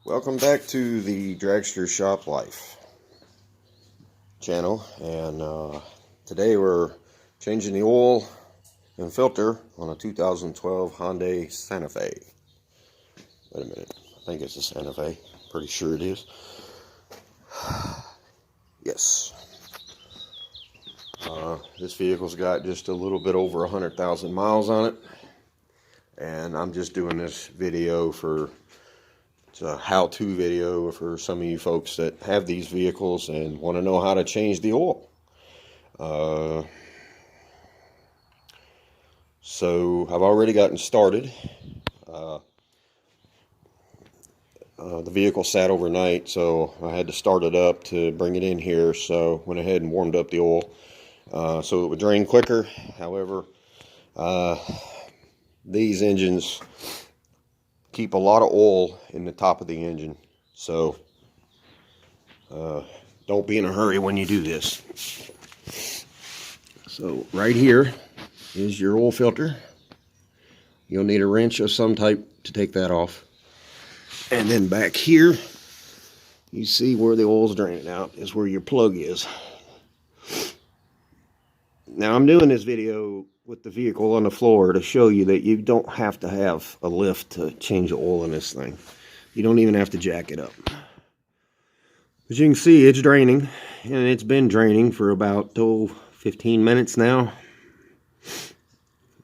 Welcome back to the Dragster Shop Life channel, and today we're changing the oil and filter on a 2012 Hyundai Santa Fe. Wait a minute, I think it's a Santa Fe, pretty sure it is. Yes. This vehicle's got just a little bit over 100,000 miles on it, and I'm just doing this video for it's a how-to video for some of you folks that have these vehicles and want to know how to change the oil. So I've already gotten started. The vehicle sat overnight, so I had to start it up to bring it in here. So went ahead and warmed up the oil so it would drain quicker. However, these engines keep a lot of oil in the top of the engine, so don't be in a hurry when you do this. So right here is your oil filter. You'll need a wrench of some type to take that off, and then back here you see where the oil's draining out is where your plug is. Now I'm doing this video with the vehicle on the floor to show you that you don't have to have a lift to change the oil in this thing. You don't even have to jack it up. As you can see, it's draining, and it's been draining for about 15 minutes now.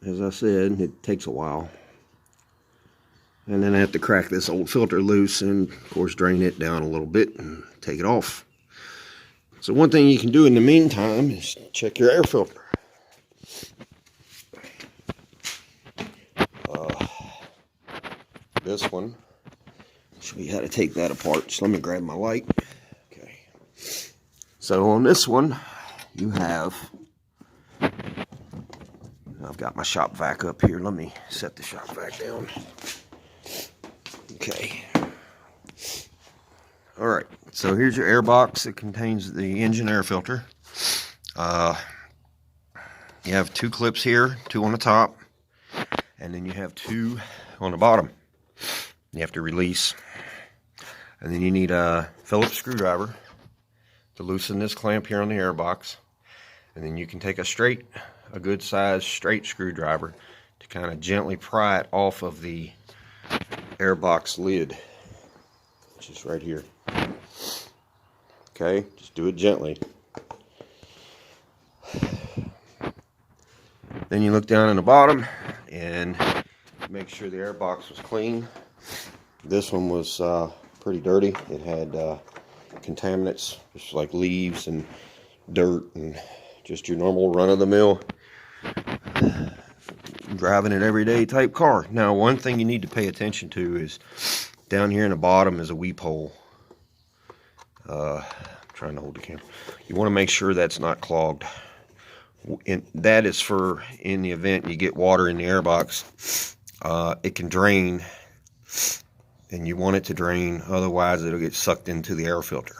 As I said, it takes a while. And then I have to crack this old filter loose and of course drain it down a little bit and take it off. So one thing you can do in the meantime is check your air filter. This one, I'll show you how to take that apart. Just let me grab my light. Okay. So on this one, you have, I've got my shop vac up here. Let me set the shop vac down. Okay. All right. So here's your air box that contains the engine air filter. You have two clips here, two on the top, and then you have two on the bottom. You have to release, and then you need a Phillips screwdriver to loosen this clamp here on the air box, and then you can take a good size straight screwdriver to kind of gently pry it off of the air box lid, which is right here. Okay, just do it gently. Then you look down in the bottom and make sure the air box was clean. This one was pretty dirty. It had contaminants, just like leaves and dirt and just your normal run-of-the-mill driving it everyday type car. Now, one thing you need to pay attention to is down here in the bottom is a weep hole. I'm trying to hold the camera. You want to make sure that's not clogged. And that is for in the event you get water in the air box. It can drain, and you want it to drain, otherwise it'll get sucked into the air filter.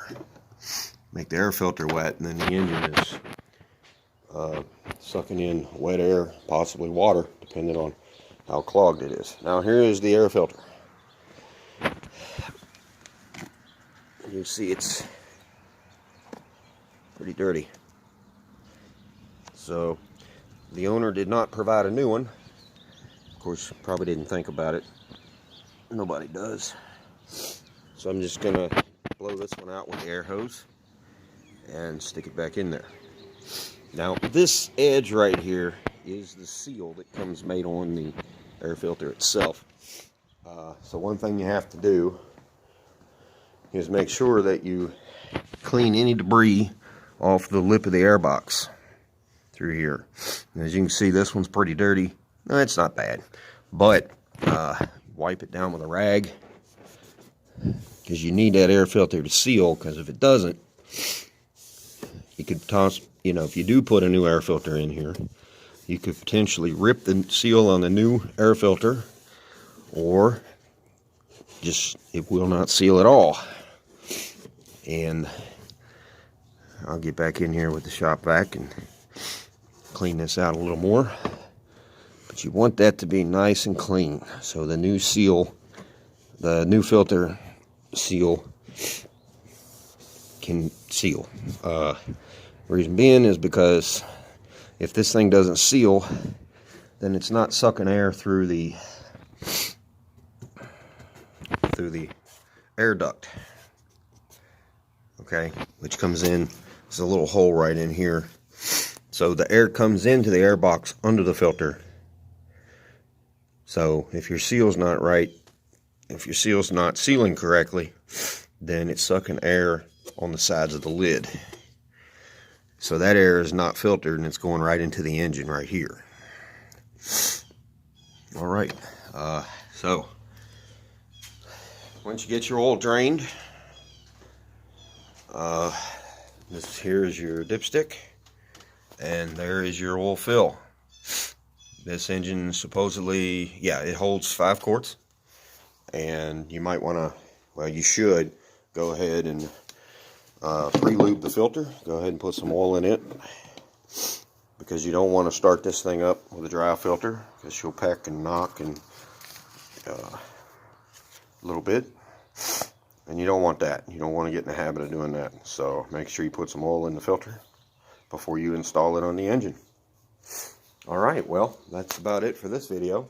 Make the air filter wet, and then the engine is sucking in wet air, possibly water, depending on how clogged it is. Now here is the air filter. You see it's pretty dirty. So the owner did not provide a new one. Of course, probably didn't think about it. Nobody does. So I'm just gonna blow this one out with the air hose and stick it back in there. Now this edge right here is the seal that comes made on the air filter itself. So one thing you have to do is make sure that you clean any debris off the lip of the air box through here. And as you can see, this one's pretty dirty. No, it's not bad, but wipe it down with a rag, because you need that air filter to seal, because if it doesn't, you could toss, if you do put a new air filter in here, you could potentially rip the seal on the new air filter, or just it will not seal at all. And I'll get back in here with the shop vac and clean this out a little more. But you want that to be nice and clean, so the new seal, the new filter can seal. Reason being is because if this thing doesn't seal, then it's not sucking air through the air duct. Okay, which comes in, there's a little hole right in here. So the air comes into the air box under the filter. So if your seal's not right, if your seal's not sealing correctly, then it's sucking air on the sides of the lid. So that air is not filtered and it's going right into the engine right here. All right, so once you get your oil drained, this here is your dipstick, and there is your oil fill. This engine supposedly, yeah, it holds 5 quarts, and you might want to, well, you should go ahead and pre-lube the filter. Go ahead and put some oil in it, because you don't want to start this thing up with a dry filter, because she'll peck and knock and a little bit, and you don't want that. You don't want to get in the habit of doing that. So make sure you put some oil in the filter before you install it on the engine. Alright, well, that's about it for this video.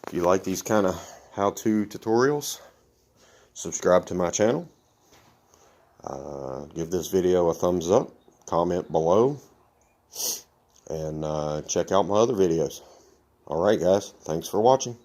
If you like these kind of how-to tutorials, subscribe to my channel. Give this video a thumbs up, comment below, and check out my other videos. Alright guys, thanks for watching.